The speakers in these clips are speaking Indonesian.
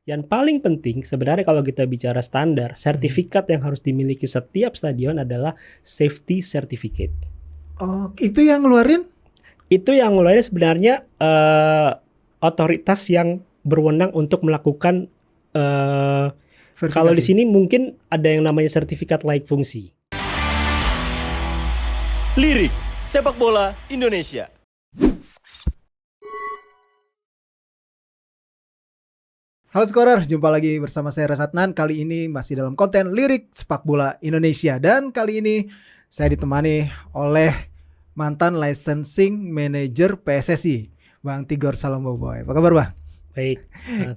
Yang paling penting sebenarnya kalau kita bicara standar, sertifikat yang harus dimiliki setiap stadion adalah safety certificate. Oh, itu yang ngeluarin? Itu yang ngeluarin sebenarnya otoritas yang berwenang untuk melakukan kalau di sini mungkin ada yang namanya sertifikat layak fungsi. Lirik Sepak Bola Indonesia. Halo Scorer, jumpa lagi bersama saya Rasatnan. Kali ini masih dalam konten Lirik Sepak Bola Indonesia. Dan kali ini saya ditemani oleh mantan licensing manager PSSI, Bang Tigor Salamboboy. Apa kabar Bang? Baik.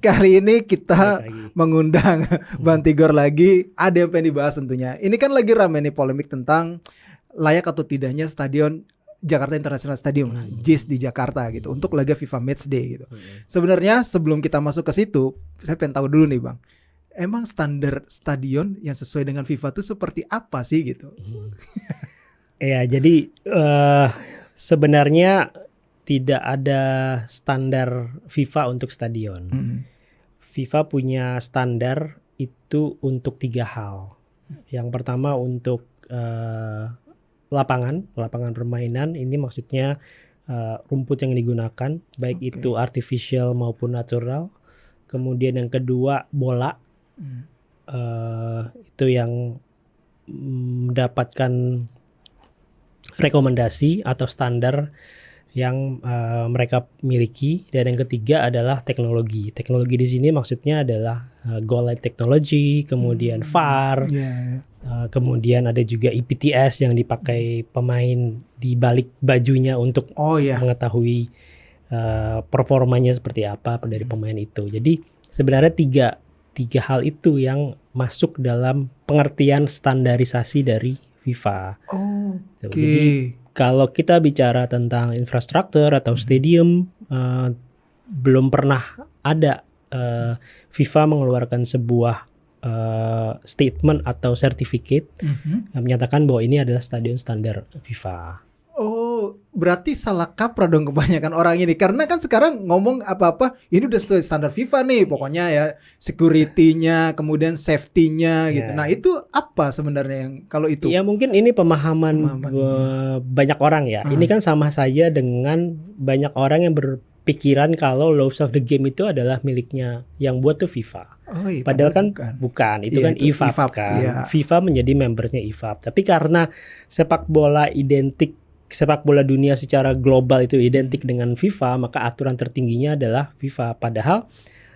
Kali ini kita mengundang Bang Tigor lagi. Ada yang pengen dibahas tentunya. Ini kan lagi ramai nih polemik tentang layak atau tidaknya stadion Jakarta International Stadium, JIS di Jakarta gitu, untuk laga FIFA Matchday gitu. Sebenarnya sebelum kita masuk ke situ, saya pengen tahu dulu nih Bang, emang standar stadion yang sesuai dengan FIFA itu seperti apa sih gitu? Ya, jadi sebenarnya tidak ada standar FIFA untuk stadion. FIFA punya standar itu untuk 3 hal. Yang pertama untuk lapangan permainan, ini maksudnya rumput yang digunakan, baik itu artificial maupun natural. Kemudian yang kedua bola, itu yang mendapatkan rekomendasi atau standar yang mereka miliki. Dan yang ketiga adalah teknologi. Teknologi di sini maksudnya adalah goal line technology, kemudian VAR. Kemudian ada juga EPTS yang dipakai pemain di balik bajunya untuk mengetahui performanya seperti apa dari pemain itu. Jadi sebenarnya tiga hal itu yang masuk dalam pengertian standarisasi dari FIFA. Jadi kalau kita bicara tentang infrastruktur atau stadium, belum pernah ada FIFA mengeluarkan sebuah statement atau sertifikat yang menyatakan bahwa ini adalah stadion standar FIFA. Oh, berarti salah kaprah dong kebanyakan orang ini. Karena kan sekarang ngomong apa-apa, ini udah sesuai standar FIFA nih. Pokoknya ya security-nya, kemudian safety-nya gitu. Nah itu apa sebenarnya yang kalau itu? Ya mungkin ini pemahaman banyak orang ya. Ini kan sama saja dengan banyak orang yang berpikiran kalau laws of the game itu adalah miliknya yang buat tuh FIFA. Padahal kan bukan. Itu kan IFAB kan. FIFA menjadi membernya IFAB. Tapi karena sepak bola dunia secara global itu identik dengan FIFA, maka aturan tertingginya adalah FIFA. Padahal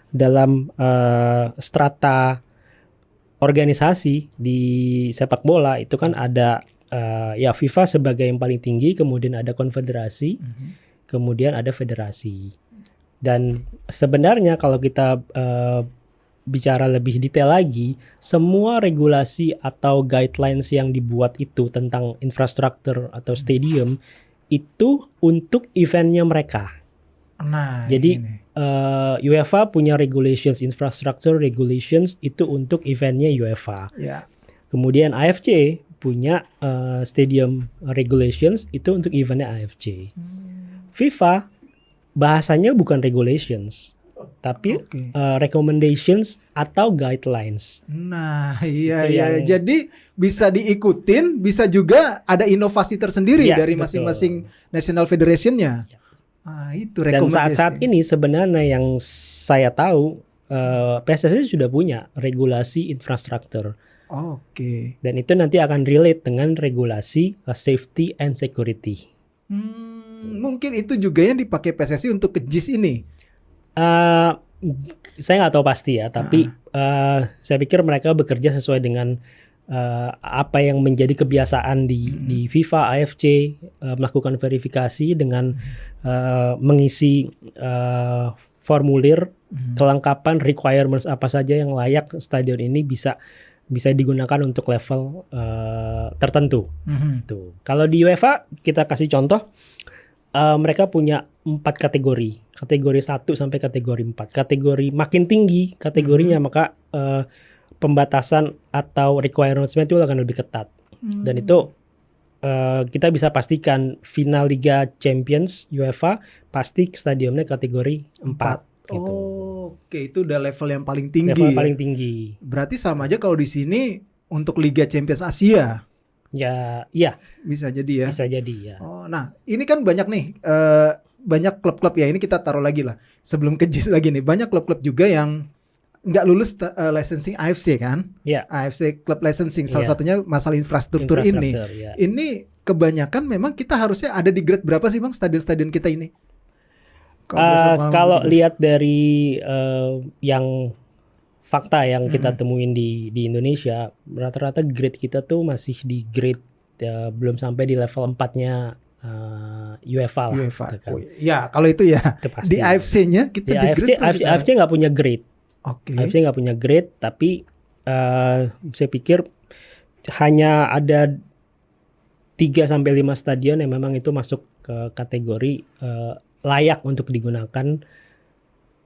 dalam strata organisasi di sepak bola itu kan ada ya FIFA sebagai yang paling tinggi, kemudian ada konfederasi, kemudian ada federasi. Dan sebenarnya kalau kita bicara lebih detail lagi, semua regulasi atau guidelines yang dibuat itu tentang infrastruktur atau stadium itu untuk eventnya mereka. Nah, jadi UEFA punya regulations, infrastructure regulations itu untuk eventnya UEFA. Kemudian AFC punya stadium regulations itu untuk eventnya AFC. FIFA bahasanya bukan regulations, tapi recommendations atau guidelines. Nah, iya. Jadi bisa diikutin, bisa juga ada inovasi tersendiri dari masing-masing national federation-nya. Itu rekomendasi. Dan saat ini sebenarnya yang saya tahu PSSI sudah punya regulasi infrastruktur. Dan itu nanti akan relate dengan regulasi safety and security. Mungkin itu juga yang dipakai PSSI untuk ke JIS ini. Saya nggak tahu pasti ya, tapi saya pikir mereka bekerja sesuai dengan apa yang menjadi kebiasaan di FIFA, AFC, melakukan verifikasi dengan mengisi formulir kelengkapan requirements apa saja yang layak stadion ini bisa digunakan untuk level tertentu. Tuh. Kalau di UEFA kita kasih contoh, mereka punya 4 kategori. Kategori 1 sampai kategori 4. Kategori makin tinggi kategorinya, maka pembatasan atau requirements itu akan lebih ketat. Dan itu kita bisa pastikan final Liga Champions UEFA pasti stadionnya kategori 4 gitu. Oke, itu udah level yang paling tinggi. Level paling tinggi. Berarti sama aja kalau di sini untuk Liga Champions Asia. Ya, iya. Bisa jadi ya. Bisa jadi ya. Oh, nah ini kan banyak nih, banyak klub-klub ya. Ini kita taruh lagi lah. Sebelum ke JIS lagi nih, banyak klub-klub juga yang nggak lulus licensing AFC kan? Ya. AFC Club Licensing. Salah Ya. satunya masalah infrastruktur ini. Ya. Ini kebanyakan memang kita harusnya ada di grade berapa sih bang stadion-stadion kita ini? Kalau lihat dari yang fakta yang kita temuin di Indonesia, rata-rata grade kita tuh masih di grade belum sampai di level 4-nya UEFA lah. UEFA. Gitu kan. Ya, kalau itu ya. Itu pasti. Di AFC-nya kita di di grade AFC nggak punya grade. Oke. AFC nggak punya grade, tapi saya pikir hanya ada 3-5 stadion yang memang itu masuk ke kategori layak untuk digunakan,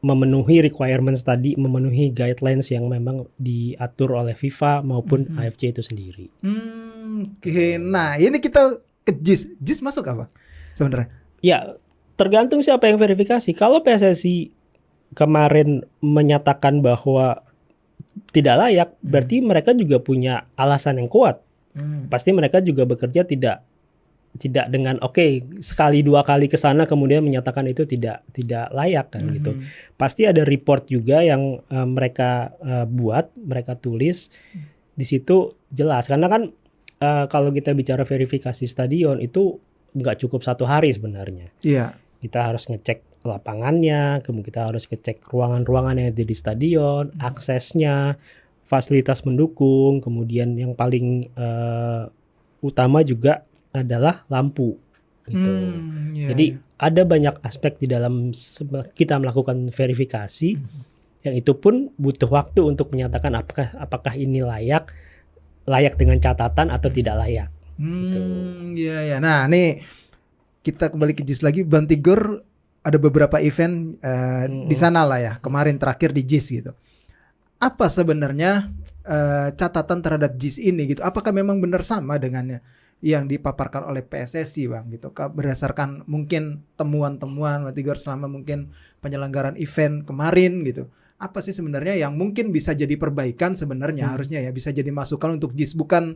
memenuhi requirements tadi, memenuhi guidelines yang memang diatur oleh FIFA maupun AFC itu sendiri. Oke. Nah, ini kita ke JIS. JIS masuk apa sebenarnya? Ya, tergantung siapa yang verifikasi. Kalau PSSI kemarin menyatakan bahwa tidak layak, berarti mereka juga punya alasan yang kuat. Pasti mereka juga bekerja tidak dengan sekali dua kali ke sana kemudian menyatakan itu tidak layak kan gitu. Pasti ada report juga yang mereka buat, mereka tulis di situ jelas. Karena kan kalau kita bicara verifikasi stadion itu nggak cukup 1 hari sebenarnya. Iya. Kita harus ngecek lapangannya, kemudian kita harus ngecek ruangan-ruangan yang ada di stadion, aksesnya, fasilitas mendukung, kemudian yang paling utama juga adalah lampu gitu. Jadi ada banyak aspek di dalam kita melakukan verifikasi yang itu pun butuh waktu untuk menyatakan apakah ini layak dengan catatan atau tidak layak. Gitu. Iya. Nah, nih kita kembali ke JIS lagi. Bang Tigor ada beberapa event di sana lah ya. Kemarin terakhir di JIS gitu. Apa sebenarnya catatan terhadap JIS ini gitu? Apakah memang benar sama dengan yang dipaparkan oleh PSSI bang gitu, berdasarkan mungkin temuan-temuan Bang Tigor selama mungkin penyelenggaraan event kemarin gitu, apa sih sebenarnya yang mungkin bisa jadi perbaikan sebenarnya harusnya ya, bisa jadi masukan untuk JIS, bukan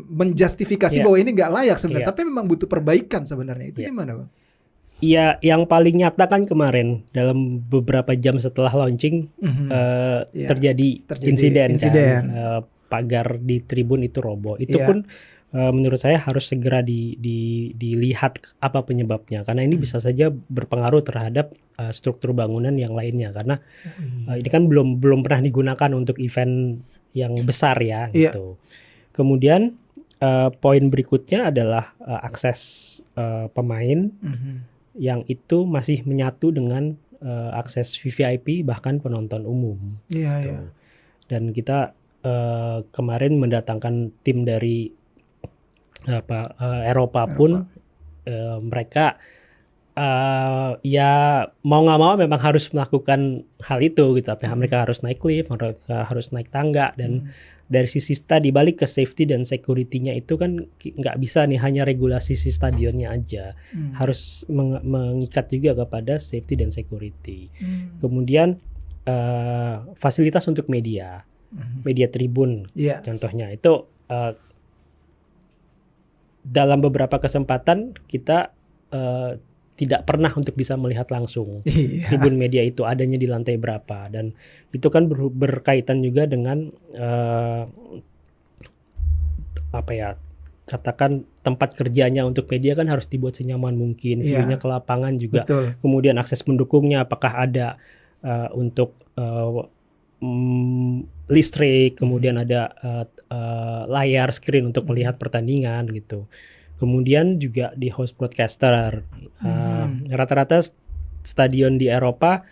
menjustifikasi bahwa ini nggak layak sebenarnya, tapi memang butuh perbaikan sebenarnya, itu gimana bang? Iya, yang paling nyata kan kemarin dalam beberapa jam setelah launching terjadi insiden. Kan, pagar di tribun itu roboh. Itu pun menurut saya harus segera dilihat apa penyebabnya, karena ini bisa saja berpengaruh terhadap struktur bangunan yang lainnya, karena ini kan belum pernah digunakan untuk event yang besar ya gitu. Kemudian poin berikutnya adalah akses pemain yang itu masih menyatu dengan akses VVIP bahkan penonton umum. Gitu. Dan kita kemarin mendatangkan tim dari Eropa pun mereka ya mau nggak mau memang harus melakukan hal itu gitu. Tapi mereka harus naik lift, mereka harus naik tangga, dan dari sisi tadi balik ke safety dan security-nya itu kan nggak bisa nih hanya regulasi si stadionnya aja, harus mengikat juga kepada safety dan security. Kemudian fasilitas untuk media tribun contohnya itu dalam beberapa kesempatan kita tidak pernah untuk bisa melihat langsung tribun media itu adanya di lantai berapa, dan itu kan berkaitan juga dengan katakan tempat kerjanya untuk media kan harus dibuat senyaman mungkin, view-nya ke lapangan juga. Betul. Kemudian akses pendukungnya apakah ada untuk listrik, kemudian ada layar screen untuk melihat pertandingan gitu. Kemudian juga di host broadcaster, rata-rata stadion di Eropa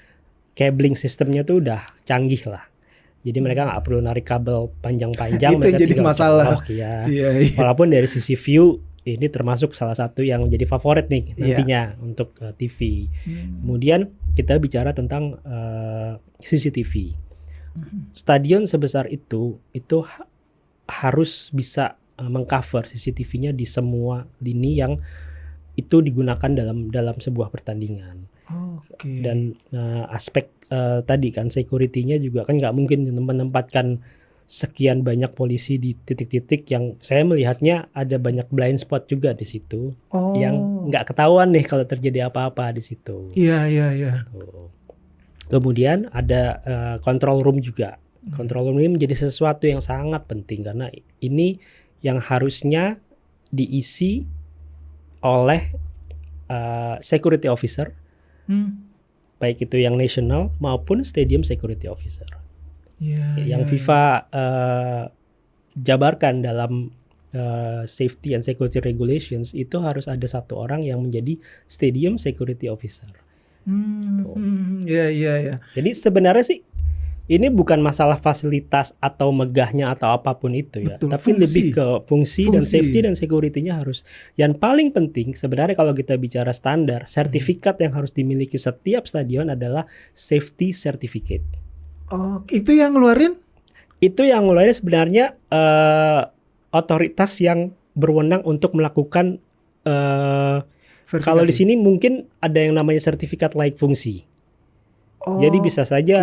cabling sistemnya tuh udah canggih lah. Jadi mereka nggak perlu narik kabel panjang-panjang. Itu jadi masalah. Walaupun dari sisi view ini termasuk salah satu yang jadi favorit nih nantinya untuk TV. Kemudian kita bicara tentang CCTV. Stadion sebesar itu harus bisa mengcover CCTV-nya di semua lini yang itu digunakan dalam sebuah pertandingan. Dan aspek tadi kan security-nya juga kan nggak mungkin menempatkan sekian banyak polisi di titik-titik yang saya melihatnya ada banyak blind spot juga di situ yang nggak ketahuan nih kalau terjadi apa-apa di situ. Iya. Kemudian ada control room juga. Control room ini menjadi sesuatu yang sangat penting karena ini yang harusnya diisi oleh security officer, baik itu yang national maupun stadium security officer. Yang FIFA jabarkan dalam safety and security regulations itu harus ada satu orang yang menjadi stadium security officer. Jadi sebenarnya sih ini bukan masalah fasilitas atau megahnya atau apapun itu ya, tapi lebih ke fungsi dan safety dan security-nya harus. Yang paling penting sebenarnya kalau kita bicara standar, sertifikat yang harus dimiliki setiap stadion adalah safety certificate. Itu yang ngeluarin? Itu yang ngeluarin sebenarnya otoritas yang berwenang untuk melakukan kalau di sini mungkin ada yang namanya sertifikat layak fungsi. Jadi bisa saja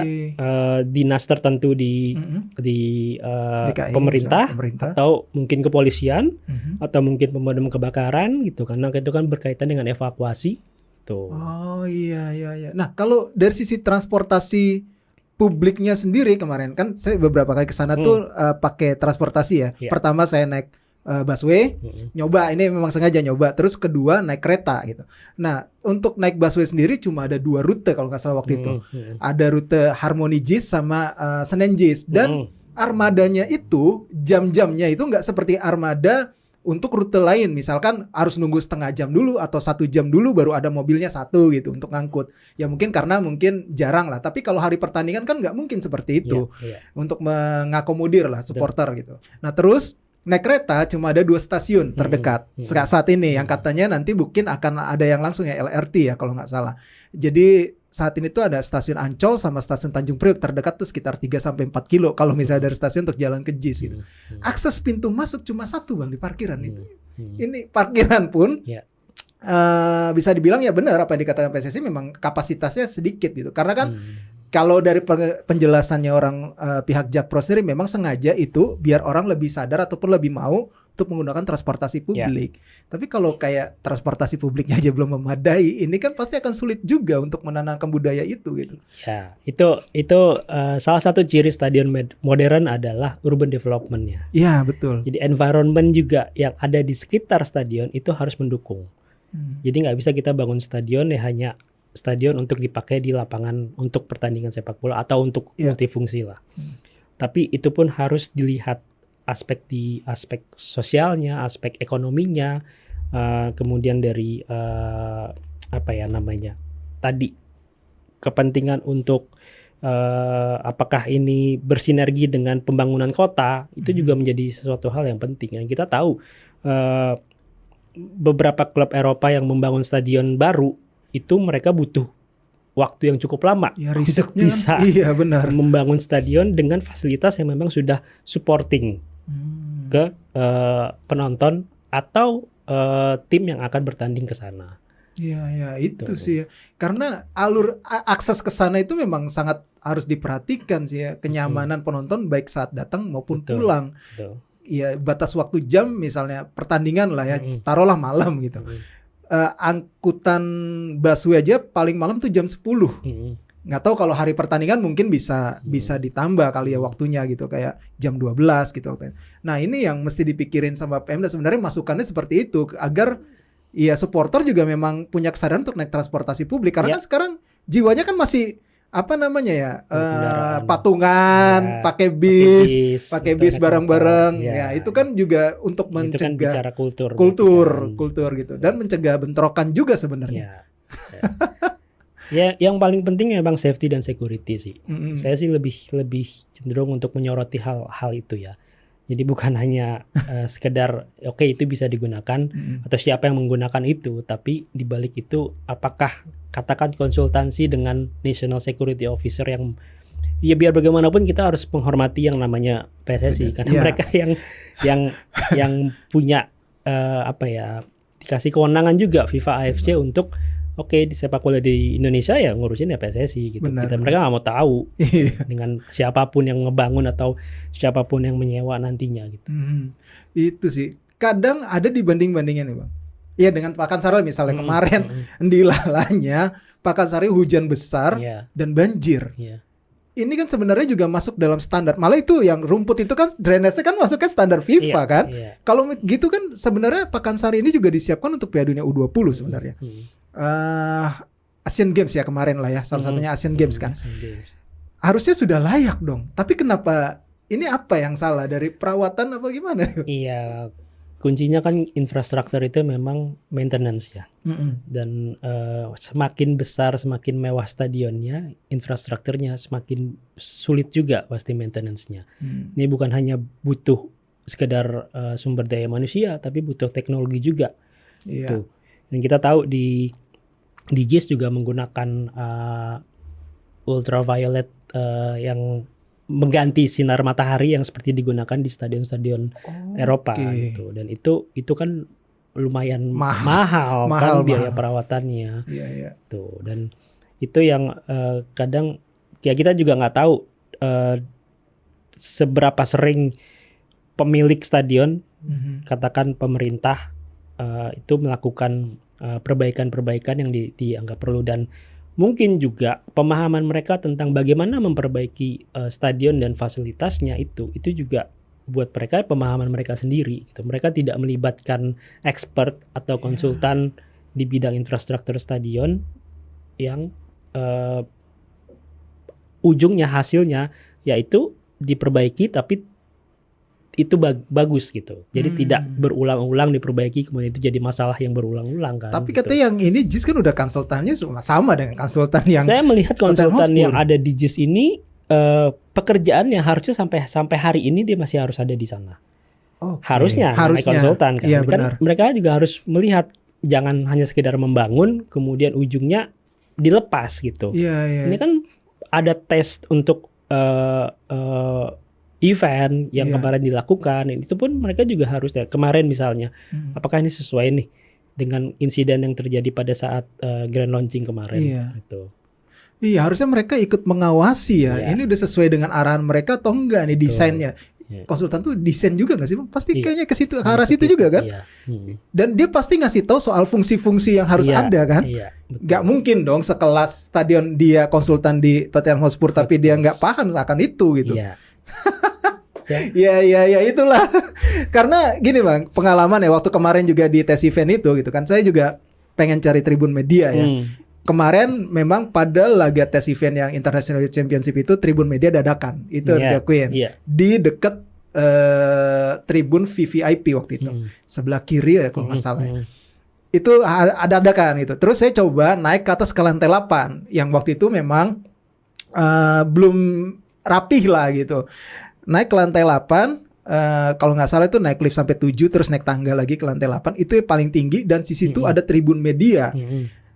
dinas tertentu di DKI, pemerintah atau mungkin kepolisian atau mungkin pemadam kebakaran gitu, karena itu kan berkaitan dengan evakuasi tuh. Iya. Nah, kalau dari sisi transportasi publiknya sendiri, kemarin kan saya beberapa kali ke sana tuh pakai transportasi ya. Pertama saya naik busway, nyoba, ini memang sengaja nyoba. Terus kedua naik kereta gitu. Nah, untuk naik busway sendiri cuma ada 2 rute kalau nggak salah waktu itu. Ada rute Harmony JIS sama Senen JIS. Dan armadanya itu, jam-jamnya itu nggak seperti armada untuk rute lain. Misalkan harus nunggu setengah jam dulu atau 1 jam dulu baru ada mobilnya satu gitu untuk ngangkut. Ya mungkin karena jarang lah. Tapi kalau hari pertandingan kan nggak mungkin seperti itu. Untuk mengakomodir lah supporter gitu. Nah terus naik kereta cuma ada 2 stasiun terdekat saat ini yang katanya nanti mungkin akan ada yang langsung ya LRT ya kalau nggak salah. Jadi saat ini tuh ada stasiun Ancol sama stasiun Tanjung Priok terdekat tuh sekitar 3-4 kilo kalau misalnya dari stasiun untuk jalan ke JIS gitu. Akses pintu masuk cuma 1 Bang di parkiran itu. Ini parkiran pun bisa dibilang ya benar apa yang dikatakan PSSI, memang kapasitasnya sedikit gitu. Karena kan kalau dari penjelasannya orang pihak Jakpro sendiri memang sengaja itu biar orang lebih sadar ataupun lebih mau untuk menggunakan transportasi publik. Tapi kalau kayak transportasi publiknya aja belum memadai, ini kan pasti akan sulit juga untuk menanamkan budaya itu gitu. Ya, itu salah satu ciri stadion modern adalah urban development-nya. Iya, betul. Jadi environment juga yang ada di sekitar stadion itu harus mendukung. Jadi nggak bisa kita bangun stadion ya hanya stadion untuk dipakai di lapangan untuk pertandingan sepak bola atau untuk multifungsi lah. Tapi itu pun harus dilihat aspek sosialnya, aspek ekonominya, kemudian dari tadi kepentingan untuk apakah ini bersinergi dengan pembangunan kota, itu juga menjadi sesuatu hal yang penting. Dan kita tahu beberapa klub Eropa yang membangun stadion baru itu mereka butuh waktu yang cukup lama untuk bisa membangun stadion dengan fasilitas yang memang sudah supporting ke penonton atau tim yang akan bertanding ke sana. Iya, itu sih ya. Karena akses ke sana itu memang sangat harus diperhatikan sih ya, kenyamanan penonton baik saat datang maupun pulang. Iya, batas waktu jam misalnya pertandingan lah ya, taruhlah malam gitu. Angkutan busway aja paling malam tuh jam 10. Nggak tahu kalau hari pertandingan mungkin bisa ditambah kali ya waktunya gitu, kayak jam 12 gitu. Nah ini yang mesti dipikirin sama Pemda, sebenarnya masukannya seperti itu agar ya supporter juga memang punya kesadaran untuk naik transportasi publik, karena kan sekarang jiwanya kan masih patungan, pakai bis bareng-bareng. Ya itu kan juga untuk mencegah, itu kan bicara kultur gitu, dan mencegah bentrokan juga sebenarnya. Ya, yang paling penting memang safety dan security sih. Saya sih lebih cenderung untuk menyoroti hal itu ya. Jadi bukan hanya sekedar oke, itu bisa digunakan atau siapa yang menggunakan itu, tapi di balik itu apakah katakan konsultansi dengan National Security Officer yang ya biar bagaimanapun kita harus menghormati yang namanya PSSI karena mereka yang punya dikasih kewenangan juga FIFA AFC untuk Oke, di sepak bola di Indonesia ya ngurusin ya PSSI gitu. Mereka nggak mau tahu dengan siapapun yang ngebangun atau siapapun yang menyewa nantinya gitu. Itu sih. Kadang ada dibanding-bandingnya nih Bang. Ya dengan Pakansari misalnya kemarin di Lalanya Pakansari hujan besar dan banjir. Ini kan sebenarnya juga masuk dalam standar. Malah itu yang rumput itu kan drainase kan masuknya standar FIFA kan. Kalau gitu kan sebenarnya Pakansari ini juga disiapkan untuk Piala Dunia U20 sebenarnya. Asian Games ya kemarin lah ya, salah satunya Asian Games kan. Harusnya sudah layak dong. Tapi kenapa ini apa yang salah dari perawatan apa gimana? Iya, kuncinya kan infrastruktur itu memang maintenance ya. Dan semakin besar, semakin mewah stadionnya, infrastrukturnya semakin sulit juga pasti maintenance-nya. Ini bukan hanya butuh sekedar sumber daya manusia, tapi butuh teknologi juga. Tuh. Dan kita tahu di JIS juga menggunakan ultraviolet yang mengganti sinar matahari yang seperti digunakan di stadion-stadion Eropa gitu. Dan itu kan lumayan mahal kan biaya perawatannya. Tuh. Dan itu yang kadang ya kita juga nggak tahu seberapa sering pemilik stadion katakan pemerintah itu melakukan perbaikan-perbaikan yang dianggap perlu, dan mungkin juga pemahaman mereka tentang bagaimana memperbaiki stadion dan fasilitasnya itu juga buat mereka pemahaman mereka sendiri gitu. Mereka tidak melibatkan expert atau konsultan di bidang infrastruktur stadion yang ujungnya hasilnya yaitu diperbaiki tapi itu bagus gitu. Jadi tidak berulang-ulang diperbaiki kemudian itu jadi masalah yang berulang-ulang kan. Tapi gitu. katanya yang ini JIS kan udah konsultannya sama dengan konsultan yang saya melihat konsultan yang ada di JIS ini pekerjaannya harusnya sampai hari ini dia masih harus ada di sana. Harusnya konsultan kan. Kan mereka juga harus melihat jangan hanya sekedar membangun kemudian ujungnya dilepas gitu. Ini kan ada tes untuk event yang kemarin dilakukan, itu pun mereka juga harus kemarin misalnya apakah ini sesuai nih dengan insiden yang terjadi pada saat grand launching kemarin gitu. Iya, harusnya mereka ikut mengawasi ya. Ini udah sesuai dengan arahan mereka atau enggak nih desainnya. Konsultan tuh desain juga nggak sih Bang? Pasti kayaknya ke situ, ke arah situ juga kan? Dan dia pasti ngasih tahu soal fungsi-fungsi yang harus ada kan? Nggak mungkin dong sekelas stadion dia konsultan di Tottenham Hotspur tapi dia nggak paham akan itu gitu. Ya itulah. Karena gini Bang, pengalaman ya waktu kemarin juga di tes event itu gitu kan. Saya juga pengen cari tribun media ya. Kemarin memang pada laga tes event yang International Championship itu tribun media dadakan. Itu diakuin. Di dekat tribun VVIP waktu itu. Sebelah kiri ya kalau nggak salah ya. Itu ada dadakan gitu. Terus saya coba naik ke atas ke lantai 8 yang waktu itu memang belum rapih lah gitu. Naik ke lantai 8, kalau nggak salah itu naik lift sampai 7 terus naik tangga lagi ke lantai 8, itu yang paling tinggi dan di situ ada tribun media.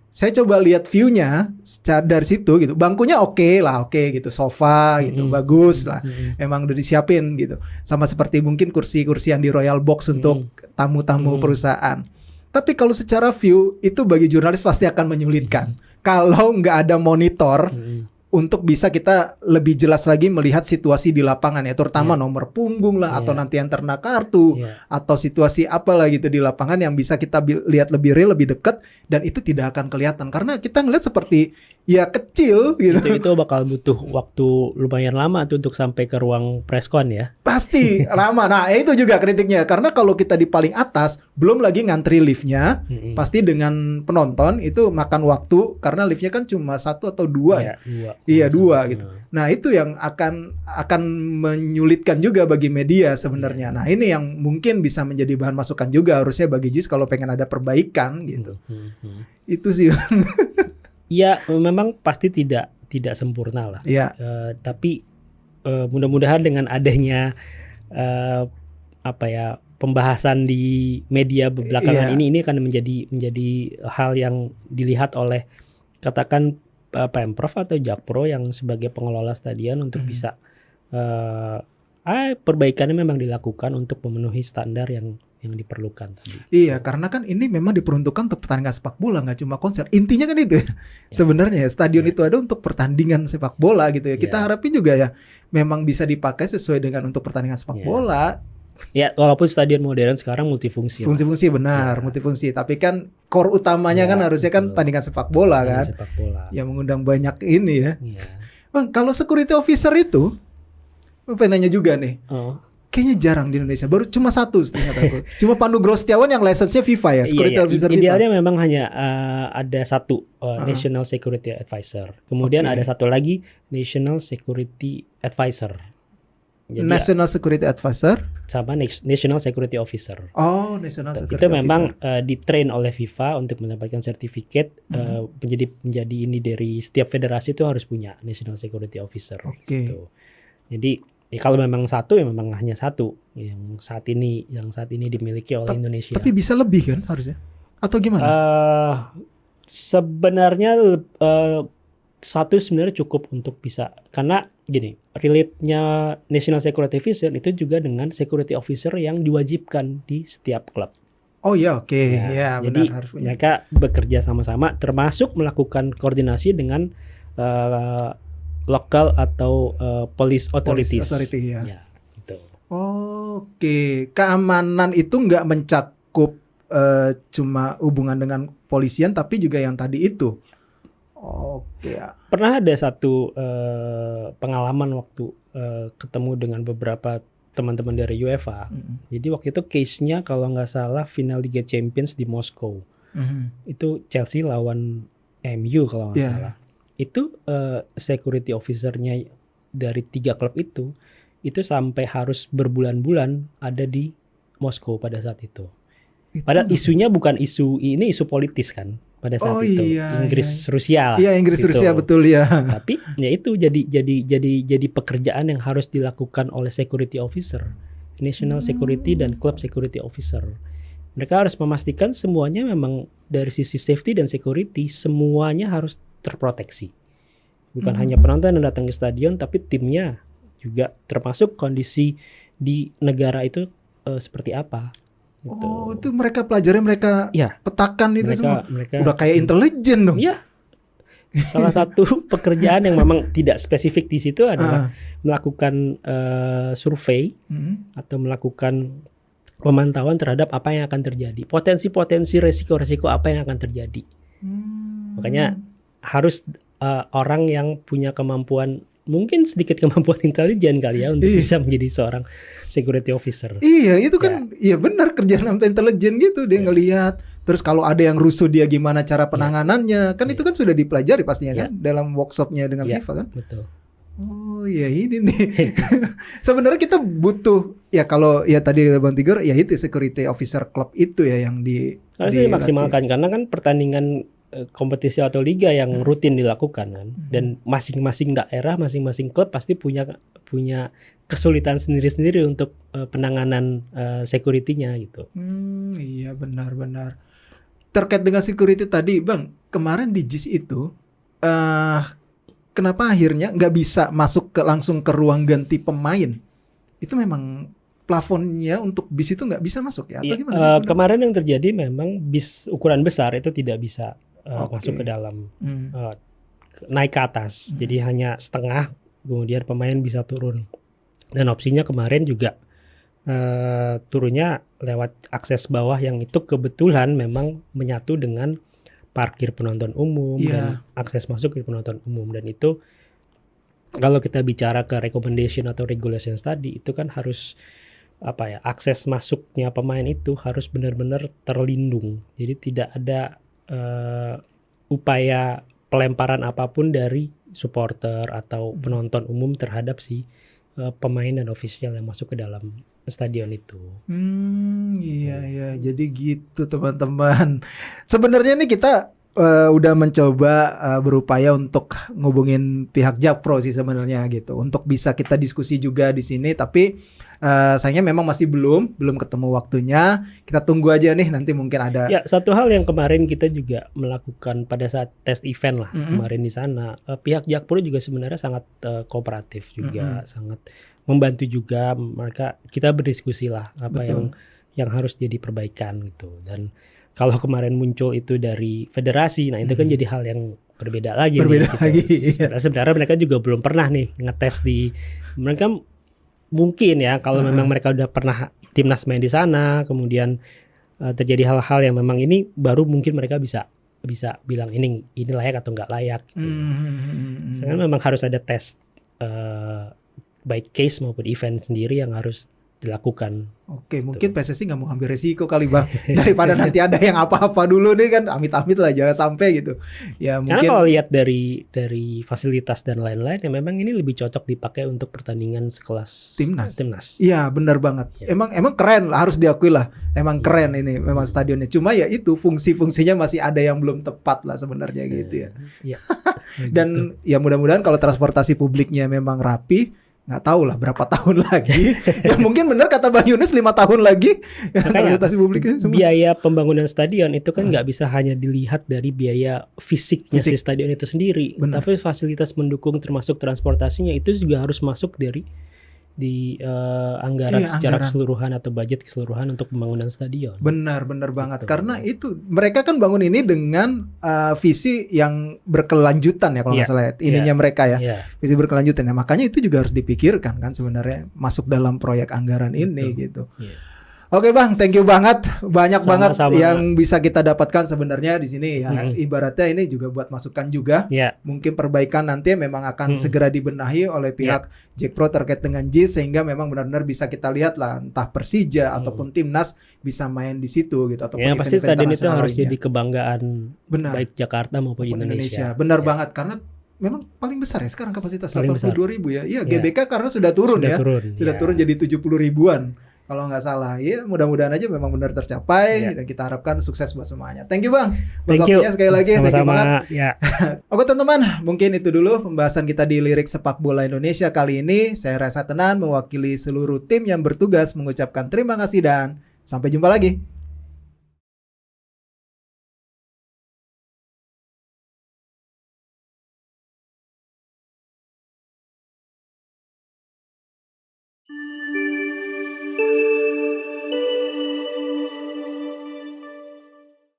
Saya coba lihat view-nya dari situ gitu. Bangkunya oke gitu, sofa gitu, bagus lah. Memang udah disiapin gitu. Sama seperti mungkin kursi-kursi yang di Royal Box untuk tamu-tamu perusahaan. Tapi kalau secara view itu bagi jurnalis pasti akan menyulitkan. Kalau nggak ada monitor untuk bisa kita lebih jelas lagi melihat situasi di lapangan ya, terutama nomor punggung lah atau nanti yang ternak kartu atau situasi apalah gitu di lapangan yang bisa kita lihat lebih real, lebih dekat, dan itu tidak akan kelihatan karena kita ngeliat seperti ya kecil gitu. Itu bakal butuh waktu lumayan lama tuh untuk sampai ke ruang preskon ya. Pasti lama. Nah itu juga kritiknya karena kalau kita di paling atas belum lagi ngantri liftnya, pasti dengan penonton itu makan waktu karena liftnya kan cuma 1 atau 2 Iya 2 gitu. Nah itu yang akan menyulitkan juga bagi media sebenarnya. Nah ini yang mungkin bisa menjadi bahan masukan juga harusnya bagi JIS kalau pengen ada perbaikan gitu. Itu sih. Ya memang pasti tidak sempurna lah. Tapi mudah-mudahan dengan adanya pembahasan di media belakangan ini akan menjadi hal yang dilihat oleh katakan Pemprov atau Jakpro yang sebagai pengelola stadion untuk bisa perbaikannya memang dilakukan untuk memenuhi standar yang yang diperlukan tadi. Iya, karena kan ini memang diperuntukkan untuk pertandingan sepak bola, nggak cuma konser. Intinya kan itu sebenarnya stadion itu ada untuk pertandingan sepak bola gitu ya. Kita harapin juga ya memang bisa dipakai sesuai dengan untuk pertandingan sepak bola. Ya, walaupun stadion modern sekarang multifungsi. Fungsi-fungsi benar, multifungsi. Tapi kan core utamanya kan harusnya kan pertandingan sepak bola kan. Sepak bola. Yang mengundang banyak ini ya. Bang, kalau security officer itu, pengen nanya juga nih. Kayaknya jarang di Indonesia. Baru cuma satu seingat aku. Cuma Pandu Grostiawan yang license-nya FIFA ya, security officer FIFA. Idealnya memang hanya ada satu National Security Advisor. Kemudian ada satu lagi National Security Advisor. Jadi National Security Advisor sama National Security Officer. Oh, National Security Itu Officer. memang di-train oleh FIFA untuk mendapatkan sertifikat menjadi ini dari setiap federasi itu harus punya National Security Officer. Gitu. Jadi kalau memang satu ya memang hanya satu yang saat ini dimiliki oleh Indonesia. Tapi bisa lebih kan harusnya? Atau gimana? Sebenarnya satu sebenarnya cukup untuk bisa, karena gini, relate-nya National Security Officer itu juga dengan security officer yang diwajibkan di setiap klub. Oh ya, oke. Ya, jadi benar, harus punya. Mereka bekerja sama-sama, termasuk melakukan koordinasi dengan local atau police authorities. Authority, ya. Gitu. Oke, keamanan itu nggak mencakup cuma hubungan dengan polisian, tapi juga yang tadi itu. Oke. Pernah ada satu pengalaman waktu ketemu dengan beberapa teman-teman dari UEFA. Jadi waktu itu case-nya kalau nggak salah final Liga Champions di Moskow. Itu Chelsea lawan MU kalau nggak salah. Itu security officer-nya dari 3 klub itu sampai harus berbulan-bulan ada di Moskow pada saat itu. Padahal isunya bukan isu politis kan pada saat itu. Rusia lah. Iya, Inggris gitu. Rusia betul ya. Tapi ya itu jadi pekerjaan yang harus dilakukan oleh security officer, national security dan club security officer. Mereka harus memastikan semuanya memang dari sisi safety dan security semuanya harus terproteksi. Bukan hanya penonton yang datang ke stadion, tapi timnya juga, termasuk kondisi di negara itu seperti apa. Gitu. Oh, itu mereka pelajari, mereka petakan itu semua. Mereka udah kayak intelijen dong. Iya. Salah satu pekerjaan yang memang tidak spesifik di situ adalah melakukan survei atau melakukan pemantauan terhadap apa yang akan terjadi. Potensi-potensi resiko-resiko apa yang akan terjadi. Makanya harus orang yang punya kemampuan, mungkin sedikit kemampuan intelijen kali ya untuk bisa menjadi seorang security officer. Iya, itu kan iya benar, kerjaan sampai intelijen gitu, dia ngelihat. Terus kalau ada yang rusuh dia gimana cara penanganannya. Kan itu kan sudah dipelajari pastinya kan dalam workshopnya dengan FIFA kan? Betul. Oh, ya ini nih. Sebenarnya kita butuh ya, kalau ya tadi Bang Tigor ya itu security officer klub itu ya yang harusnya dimaksimalkan, karena kan pertandingan kompetisi atau liga yang rutin dilakukan kan, dan masing-masing daerah, masing-masing klub pasti punya kesulitan sendiri-sendiri untuk penanganan security-nya gitu. Iya benar-benar. Terkait dengan security tadi, Bang, kemarin di JIS itu kenapa akhirnya nggak bisa masuk langsung ke ruang ganti pemain? Itu memang plafonnya untuk bis itu nggak bisa masuk ya? Atau gimana sih? Kemarin yang terjadi memang bis ukuran besar itu tidak bisa masuk ke dalam, naik ke atas. Jadi hanya setengah, kemudian pemain bisa turun. Dan opsinya kemarin juga turunnya lewat akses bawah yang itu kebetulan memang menyatu dengan parkir penonton umum dan akses masuk ke penonton umum. Dan itu kalau kita bicara ke recommendation atau regulations tadi, itu kan harus akses masuknya pemain itu harus benar-benar terlindung. Jadi tidak ada upaya pelemparan apapun dari supporter atau penonton umum terhadap si pemain dan ofisial yang masuk ke dalam stadion itu. Iya, jadi gitu teman-teman. Sebenarnya nih kita udah mencoba berupaya untuk ngubungin pihak Jakpro sih sebenarnya gitu, untuk bisa kita diskusi juga di sini, tapi sayangnya memang masih belum ketemu waktunya. Kita tunggu aja nih, nanti mungkin ada. Ya, satu hal yang kemarin kita juga melakukan pada saat tes event lah kemarin di sana, pihak Jakpro juga sebenarnya sangat kooperatif juga, sangat membantu juga. Kita berdiskusi lah apa yang harus jadi perbaikan gitu. Dan kalau kemarin muncul itu dari federasi, nah itu kan jadi hal yang berbeda lagi. Sebenarnya mereka juga belum pernah nih ngetes di, mereka mungkin ya kalau memang mereka udah pernah timnas main di sana, kemudian terjadi hal-hal yang memang ini baru mungkin mereka bisa bilang ini layak atau nggak layak. Gitu. Sekarang memang harus ada tes baik case maupun event sendiri yang harus dilakukan. Oke, mungkin PSSI nggak mau ambil resiko kali Bang, daripada nanti ada yang apa-apa dulu nih kan, amit-amit lah jangan sampai gitu. Ya mungkin. Karena kalau lihat dari fasilitas dan lain-lain, ya memang ini lebih cocok dipakai untuk pertandingan sekelas timnas. Iya benar banget. Ya. Emang keren lah, harus diakui lah. Emang keren ini memang stadionnya. Cuma ya itu fungsi-fungsinya masih ada yang belum tepat lah sebenarnya gitu ya. Iya. Dan ya mudah-mudahan kalau transportasi publiknya memang rapi. Nggak tahu lah berapa tahun lagi. Ya mungkin benar kata Bang Yunus 5 tahun lagi transportasi publiknya semua. Biaya pembangunan stadion itu kan nggak bisa hanya dilihat dari biaya fisiknya si stadion itu sendiri, tapi fasilitas mendukung termasuk transportasinya itu juga harus masuk di anggaran secara keseluruhan atau budget keseluruhan untuk pembangunan stadion. Benar banget. Karena itu mereka kan bangun ini dengan visi yang berkelanjutan ya kalau nggak salah ininya mereka ya. Visi berkelanjutan. Nah, makanya itu juga harus dipikirkan kan sebenarnya masuk dalam proyek anggaran ini gitu. Oke Bang, thank you banget. Banyak banget yang bisa kita dapatkan sebenarnya di sini ya. Ibaratnya ini juga buat masukan juga. Mungkin perbaikan nanti memang akan segera dibenahi oleh pihak Jakpro terkait dengan JIS sehingga memang benar-benar bisa kita lihat lah entah Persija ataupun timnas bisa main di situ gitu ataupun pasti stadion itu harus jadi kebanggaan baik Jakarta maupun Indonesia. Benar banget karena memang paling besar ya sekarang kapasitas 82.000 ya. Iya, GBK karena sudah turun sudah turun jadi 70 ribuan. Kalau nggak salah, ya mudah-mudahan aja memang benar tercapai dan kita harapkan sukses buat semuanya. Thank you Bang, buat waktunya sekali lagi. Sama-sama. Thank you banget. Oke teman-teman, mungkin itu dulu pembahasan kita di Lirik Sepak Bola Indonesia kali ini. Saya Reza Tenan mewakili seluruh tim yang bertugas mengucapkan terima kasih dan sampai jumpa lagi.